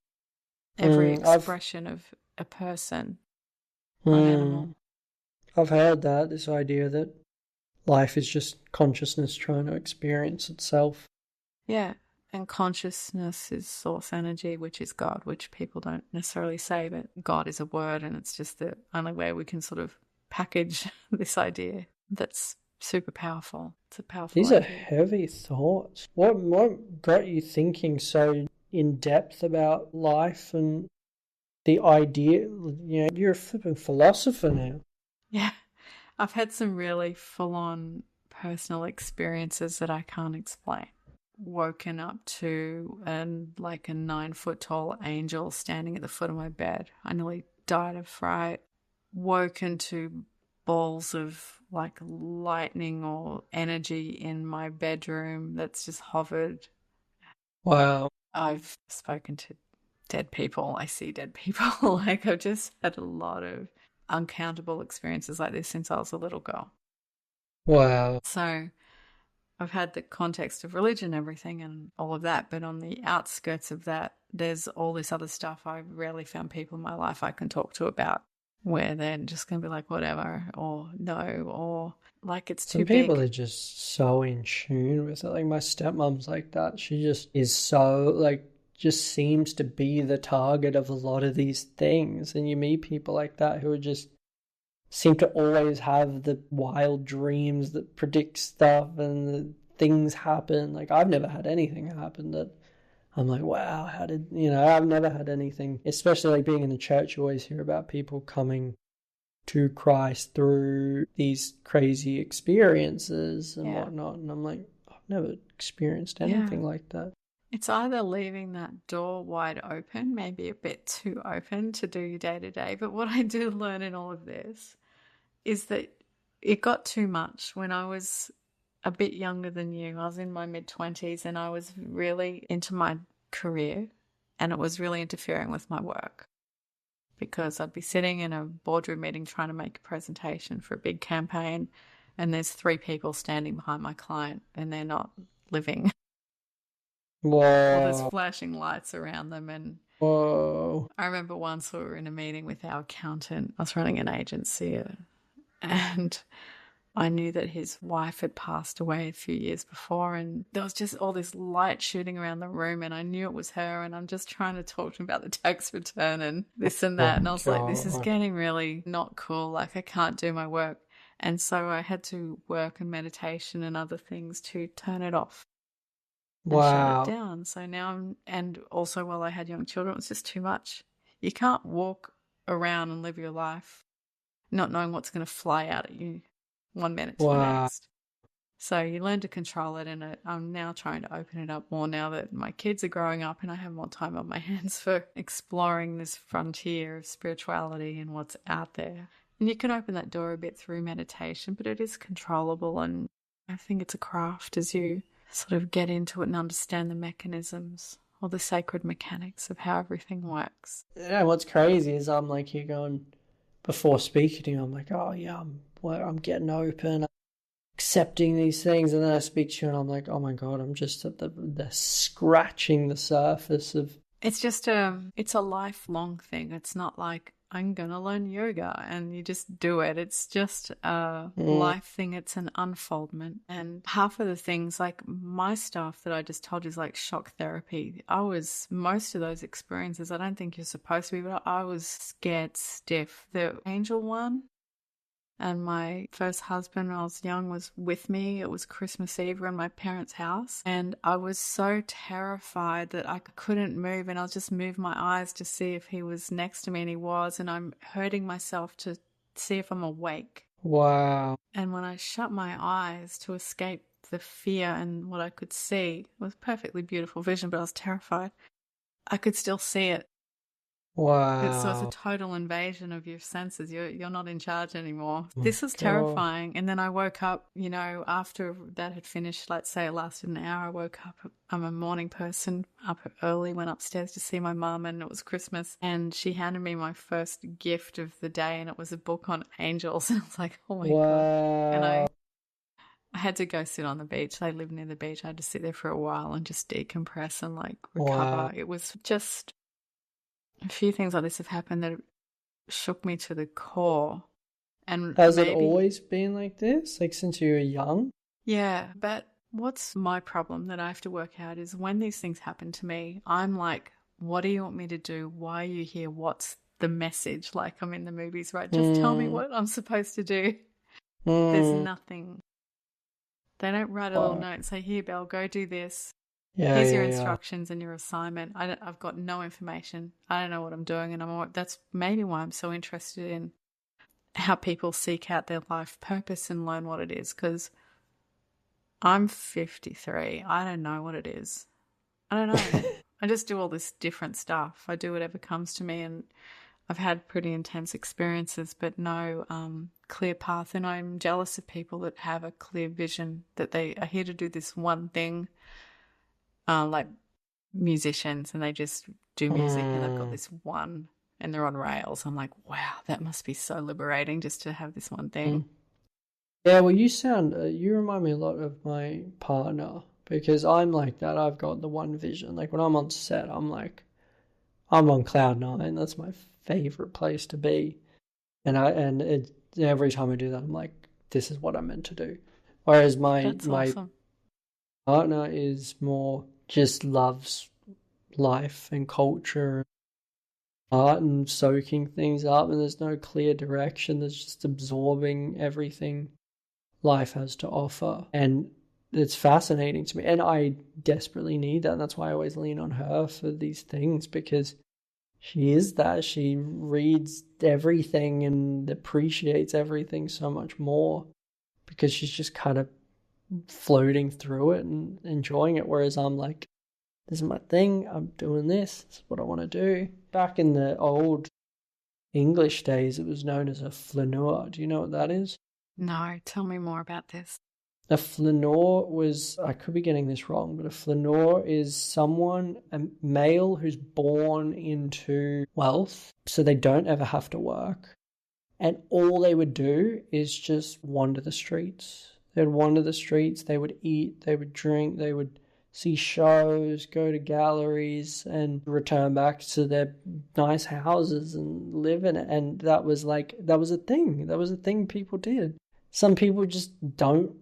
Every I've expression of a person or an animal. mm, I've heard that, this idea that life is just consciousness trying to experience itself. Yeah. And consciousness is source energy, which is God, which people don't necessarily say, but God is a word, and it's just the only way we can sort of package this idea that's super powerful. It's a powerful These are idea. heavy thoughts. What got you thinking so in depth about life and the idea? You know, you're a flipping philosopher now. Yeah. I've had some really full on personal experiences that I can't explain. Woken up to like a 9 foot tall angel standing at the foot of my bed. I nearly died of fright. Woken to balls of like lightning or energy in my bedroom that's just hovered. Wow. I've spoken to dead people. I see dead people. Like I've just had a lot of uncountable experiences like this since I was a little girl. Wow. So I've had the context of religion and everything and all of that, but on the outskirts of that, there's all this other stuff. I've rarely found people in my life I can talk to about where they're just going to be like, whatever, or no, or like it's too Some people big. are just so in tune with it. Like my stepmom's like that. She just is so like just seems to be the target of a lot of these things. And you meet people like that who are just seem to always have the wild dreams that predict stuff and the things happen. Like I've never had anything happen that I'm like, wow, how did I've never had anything, especially like being in the church, you always hear about people coming to Christ through these crazy experiences and Yeah. whatnot. And I'm like, I've never experienced Yeah. anything like that. It's either leaving that door wide open, maybe a bit too open to do your day to day. But what I do learn in all of this is that it got too much when I was a bit younger than you. I was in my mid-20s and I was really into my career and it was really interfering with my work because I'd be sitting in a boardroom meeting trying to make a presentation for a big campaign and there's 3 people standing behind my client and they're not living or there's Whoa. flashing lights around them. And Whoa. I remember once we were in a meeting with our accountant. I was running an agency and I knew that his wife had passed away a few years before, and there was just all this light shooting around the room, and I knew it was her. And I'm just trying to talk to him about the tax return and this and Oh that. And I was like, this is God. getting really not cool. Like, I can't do my work. And so I had to work and meditation and other things to turn it off and shut it Wow. down. So now and also while I had young children, it was just too much. You can't walk around and live your life not knowing what's going to fly out at you 1 minute to the Wow. next. So you learn to control it, and I'm now trying to open it up more now that my kids are growing up and I have more time on my hands for exploring this frontier of spirituality and what's out there. And you can open that door a bit through meditation, but it is controllable, and I think it's a craft as you sort of get into it and understand the mechanisms or the sacred mechanics of how everything works. Yeah, what's crazy is I'm like here going before speaking to you, I'm like, oh yeah, I'm getting open, I'm accepting these things, and then I speak to you and I'm like, oh my God, I'm just at the scratching the surface of. It's just it's a lifelong thing. It's not like I'm gonna learn yoga and you just do it. It's just a Mm. life thing. It's an unfoldment. And half of the things, like my stuff that I just told you, is like shock therapy. Most of those experiences, I don't think you're supposed to be, but I was scared stiff. The angel one, and my first husband, when I was young, was with me. It was Christmas Eve. We were in my parents' house. And I was so terrified that I couldn't move. And I'll just move my eyes to see if he was next to me. And he was. And I'm hurting myself to see if I'm awake. Wow. And when I shut my eyes to escape the fear and what I could see, it was perfectly beautiful vision, but I was terrified. I could still see it. So it's a Wow. total invasion of your senses. You're not in charge anymore. My This was God. terrifying. And then I woke up, after that had finished, let's say it lasted an hour, I woke up. I'm a morning person, up early, went upstairs to see my mum, and it was Christmas. And she handed me my first gift of the day, and it was a book on angels. And I was like, oh my God. And Wow. I had to go sit on the beach. They live near the beach. I had to sit there for a while and just decompress and like Wow. recover. It was just a few things like this have happened that shook me to the core. And Has it maybe, always been like this? Like since you were young? yeah, but what's my problem that I have to work out is when these things happen to me, I'm like, what do you want me to do? Why are you here? What's the message? Like I'm in the movies, right? Just tell me Hmm. what I'm supposed to do. There's Hmm. nothing. They don't write a little Wow. note and say, here, Belle, go do this. Yeah, Here's your yeah, yeah. instructions and your assignment. I've got no information. I don't know what I'm doing. And that's maybe why I'm so interested in how people seek out their life purpose and learn what it is. Because I'm 53. I don't know what it is. I don't know. I just do all this different stuff. I do whatever comes to me, and I've had pretty intense experiences, but no clear path. And I'm jealous of people that have a clear vision that they are here to do this one thing, like musicians, and they just do music and they've got Hmm. this one and they're on rails. I'm like, wow, that must be so liberating just to have this one thing. Yeah, well, you remind me a lot of my partner because I'm like that. I've got the one vision. Like when I'm on set, I'm on cloud nine. That's my favorite place to be. Every time I do that, I'm like, this is what I'm meant to do. Whereas That's my awesome. partner is more just loves life and culture, art and soaking things up, and there's no clear direction. There's just absorbing everything life has to offer. And it's fascinating to me. And I desperately need that. And that's why I always lean on her for these things because she is that. She reads everything and appreciates everything so much more because she's just kind of floating through it and enjoying it. Whereas I'm like, this is my thing. I'm doing this. This is what I want to do. Back in the old English days, it was known as a flaneur. Do you know what that is? No, tell me more about this. A flaneur was, I could be getting this wrong, but a flaneur is a male who's born into wealth, so they don't ever have to work. And all they would do is just wander the streets. They'd wander the streets, they would eat, they would drink, they would see shows, go to galleries, and return back to their nice houses and live in it. And that was a thing. That was a thing people did. Some people just don't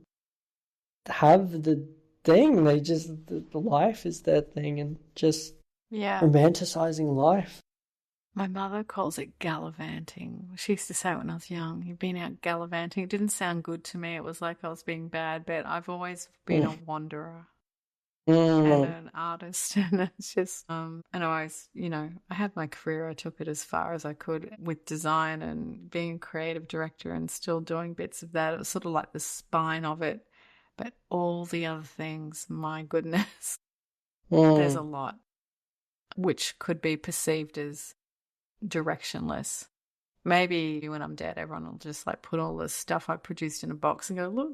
have the thing. They just, the life is their thing and just Yeah. romanticizing life. My mother calls it gallivanting. She used to say it when I was young. You've been out gallivanting. It didn't sound good to me. It was like I was being bad, but I've always been Mm. a wanderer and Mm. an artist. And it's just, and I always, I had my career. I took it as far as I could with design and being a creative director and still doing bits of that. It was sort of like the spine of it. But all the other things, my goodness, there's a Mm. lot which could be perceived as directionless. Maybe when I'm dead, everyone will just like put all the stuff I produced in a box and go,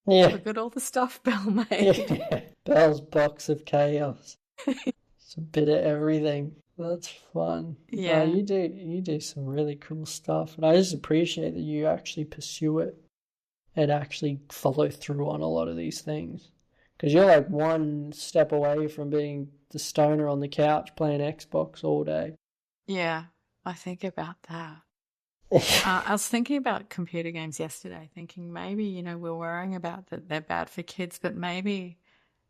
Yeah. look at all the stuff Belle made. Yeah. Bell's box of chaos. It's a bit of everything. That's fun. Yeah. You do some really cool stuff, and I just appreciate that you actually pursue it and actually follow through on a lot of these things. Because you're like one step away from being the stoner on the couch playing Xbox all day. Yeah. I think about that. I was thinking about computer games yesterday, thinking maybe, we're worrying about that they're bad for kids, but maybe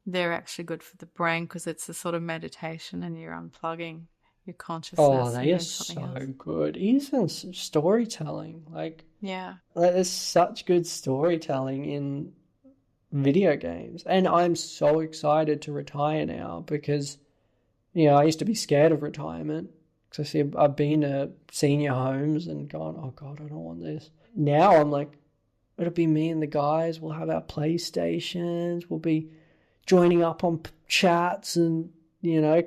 they're actually good for the brain because it's a sort of meditation and you're unplugging your Oh, consciousness and they are doing something so else. good. Even storytelling. Yeah. There's such good storytelling in video games. And I'm so excited to retire now because, I used to be scared of retirement because I've been to senior homes and gone, oh God, I don't want this. Now I'm like, it'll be me and the guys. We'll have our PlayStations. We'll be joining up on chats and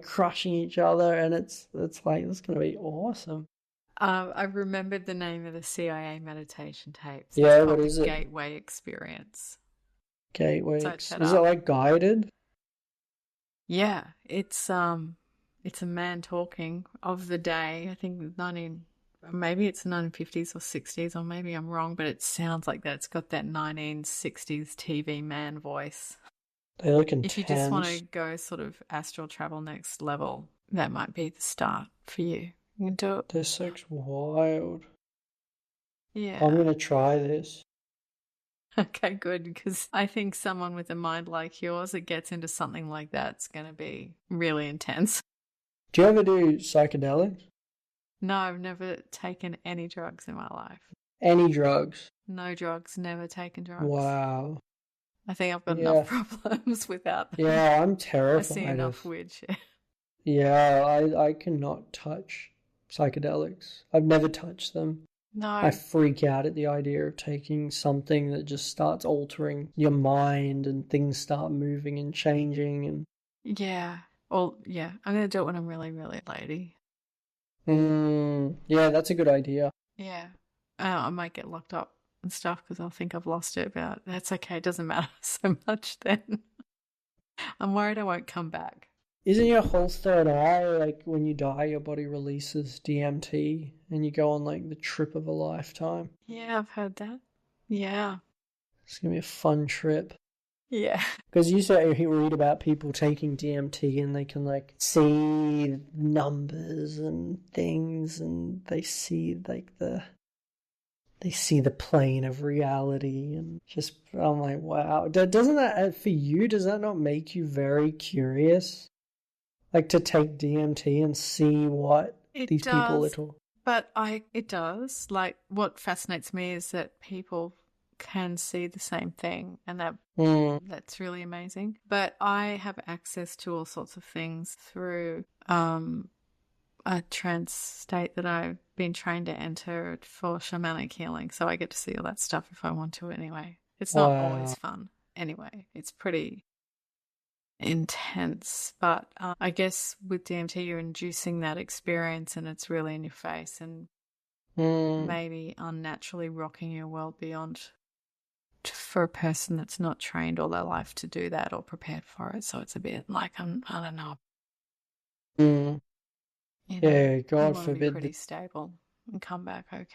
crushing each other, and it's like it's gonna be awesome. I remembered the name of the CIA meditation tapes. It's Yeah, what called the is it? Gateway Experience. So Gateway. check Is it up. like guided? Yeah, it's a man talking of the day. I think 19 maybe it's 1950s or 60s, or maybe I'm wrong, but it sounds like that. It's got that 1960s TV man voice. They look If you just want to intense. go sort of astral travel next level, that might be the start for you. You can do it. This looks wild. I'm Yeah. gonna try this. Okay, good. Because I think someone with a mind like yours that gets into something like that's going to be really intense. Do you ever do psychedelics? No, I've never taken any drugs in my life. Any drugs? No drugs, never taken drugs. Wow. I think I've got enough Yeah. problems without them. Yeah, I'm I see terrified enough of. weird shit. Yeah, I cannot touch psychedelics. I've never touched them. I No, freak out at the idea of taking something that just starts altering your mind and things start moving and changing and yeah. Well, yeah, I'm going to do it when I'm really, really lady. yeah, that's a good idea. Yeah. I might get locked up and stuff because I'll think I've lost it, but that's okay. It doesn't matter so much then. I'm worried I won't come back. Isn't your whole third eye like when you die, your body releases DMT and you go on like the trip of a lifetime? Yeah, I've heard that. Yeah. It's gonna be a fun trip. Yeah. Because you read about people taking DMT and they can like see numbers and things and they see the plane of reality and just I'm like wow. Doesn't that for you? Does that not make you very curious? Like to take DMT and see what It these people does. little. But it does. Like, what fascinates me is that people can see the same thing, and Mm, that's really amazing. But I have access to all sorts of things through a trance state that I've been trained to enter for shamanic healing. So I get to see all that stuff if I want to anyway. It's not always wow. fun anyway. It's pretty intense, but I guess with DMT you're inducing that experience and it's really in your face and Mm, maybe unnaturally rocking your world beyond for a person that's not trained all their life to do that or prepared for it. So it's a bit like I don't know, mm. you know, Yeah, you God want to be forbid pretty stable and come back okay.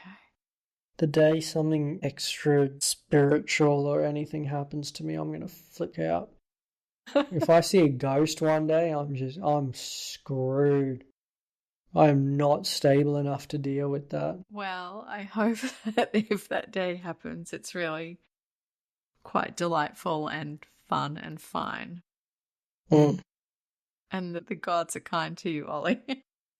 the day something extra spiritual or anything happens to me, I'm gonna flip out. If I see a ghost one day, I'm screwed. I am not stable enough to deal with that. Well, I hope that if that day happens, it's really quite delightful and fun and fine, Mm. and that the gods are kind to you, Ollie.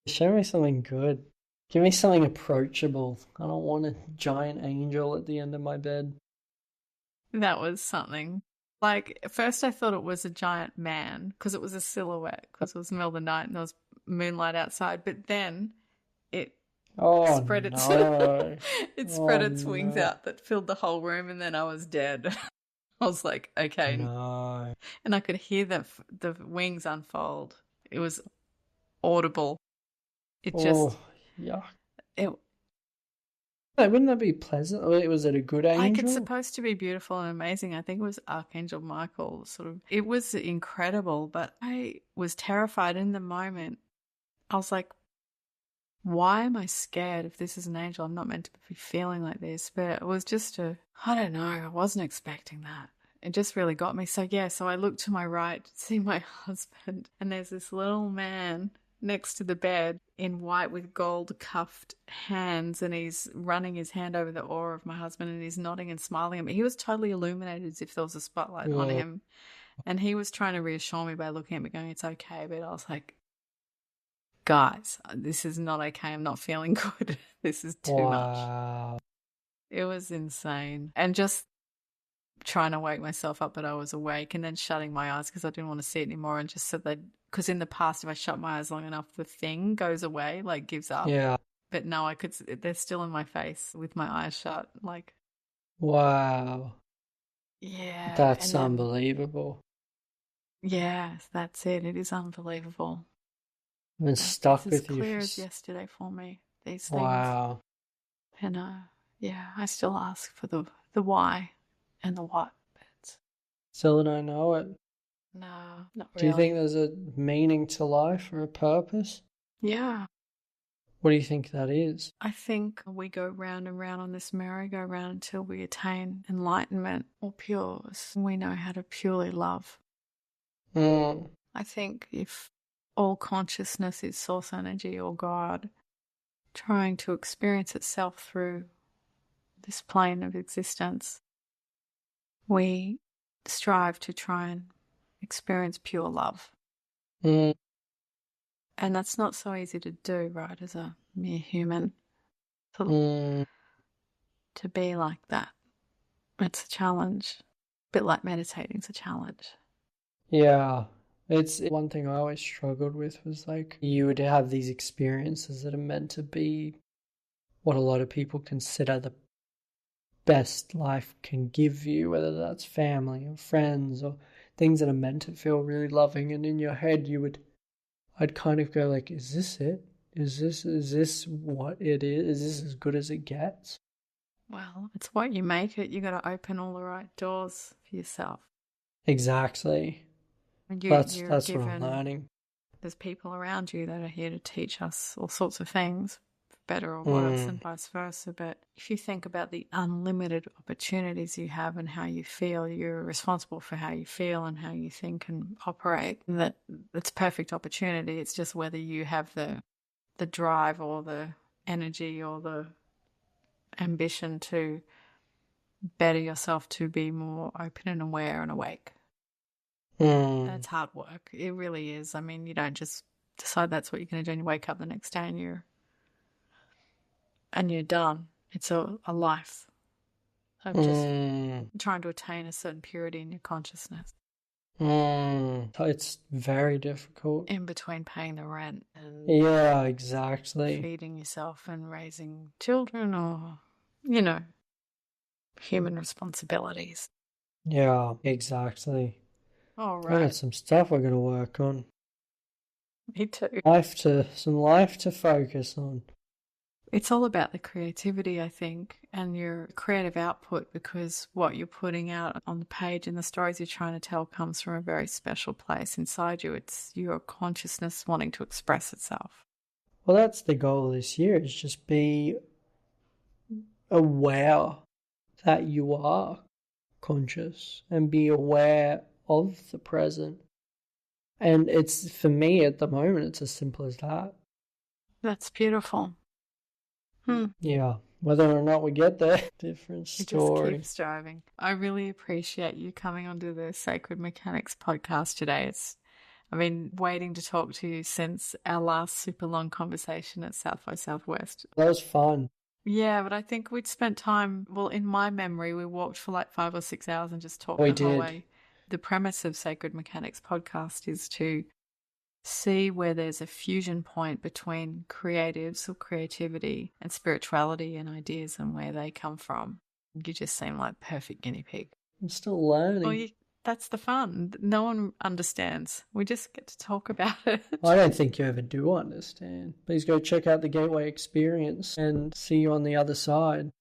Show me something good. Give me something approachable. I don't want a giant angel at the end of my bed. That was something. Like, at first I thought it was a giant man because it was a silhouette because it was the middle of the night and there was moonlight outside. But then it Oh spread its no. it spread Oh its wings no. out that filled the whole room, and then I was dead. I was like, okay, No. and I could hear the wings unfold. It was audible. It just Oh, yuck. it Hey, wouldn't that be pleasant? Was it a good like it's angel? supposed to be beautiful and amazing. I think it was Archangel Michael. Sort of, it was incredible, but I was terrified in the moment. I was like, why am I scared if this is an angel? I'm not meant to be feeling like this. But it was just I don't know, I wasn't expecting that. It just really got me. So, yeah, so I looked to my right to see my husband, and there's this little man next to the bed in white with gold cuffed hands, and he's running his hand over the aura of my husband, and he's nodding and smiling at me. He was totally illuminated as if there was a spotlight on Oh, him. And he was trying to reassure me by looking at me going, it's okay. But I was like, guys, this is not okay. I'm not feeling good. This is too much. wow. It was insane. And just trying to wake myself up, but I was awake, and then shutting my eyes because I didn't want to see it anymore, and just said that because in the past, if I shut my eyes long enough, the thing goes away, like gives up. Yeah. But no, they're still in my face with my eyes shut. Like, Wow. yeah. That's And then, unbelievable. Yes, that's it. It is unbelievable. And it's It's stuck as with you clear as yesterday for me, these things. wow. And yeah, I still ask for the why and the what. But Still don't know it. no, not Do you think really. there's a meaning to life or a purpose? Yeah, What do you think that is? I think we go round and round on this merry-go-round until we attain enlightenment or pure. We know how to purely love. Mm, I think if all consciousness is source energy or God, trying to experience itself through this plane of existence, we strive to try and experience pure love. mm, And that's not so easy to do, right, as a mere human, to, mm. to be like that. It's a challenge. A bit like meditating's a challenge. Yeah. It's one thing I always struggled with was like you would have these experiences that are meant to be what a lot of people consider the best life can give you, whether that's family or friends or things that are meant to feel really loving. And in your head, I'd kind of go like, is this it? Is this what it is? Is this as good as it gets? Well, it's what you make it. You got to open all the right doors for yourself. Exactly. And you're That's what I'm given, learning. there's people around you that are here to teach us all sorts of things, for better or worse, Mm, and vice versa. But if you think about the unlimited opportunities you have and how you feel, you're responsible for how you feel and how you think and operate. That it's perfect opportunity. It's just whether you have the drive or the energy or the ambition to better yourself, to be more open and aware and awake. And mm, it's hard work. It really is. I mean, you don't just decide that's what you're going to do and you wake up the next day and you're done. It's a life of just mm, trying to attain a certain purity in your consciousness It's very difficult. in between paying the rent and Yeah, exactly. feeding yourself and raising children or, you know, human responsibilities. Yeah, exactly. All I got right. some stuff we're gonna work on. Me too. Some life to focus on. It's all about the creativity, I think, and your creative output because what you're putting out on the page and the stories you're trying to tell comes from a very special place inside you. It's your consciousness wanting to express itself. Well, that's the goal this year, is just be aware that you are conscious and be aware of the present. And it's, for me at the moment, it's as simple as that. That's beautiful. Hmm. Yeah. Whether or not we get there, different You just story. keep striving. I really appreciate you coming onto the Sacred Mechanics podcast today. I've been waiting to talk to you since our last super long conversation at South by Southwest. That was fun. Yeah, but I think we'd spent time, well, in my memory, we walked for like 5 or 6 hours and just talked We the whole did. way. The premise of Sacred Mechanics podcast is to see where there's a fusion point between creatives or creativity and spirituality and ideas and where they come from. You just seem like perfect guinea pig. I'm still Well, learning. that's the fun. No one understands. We just get to talk about it. I don't think you ever do understand. Please go check out the Gateway Experience and see you on the other side.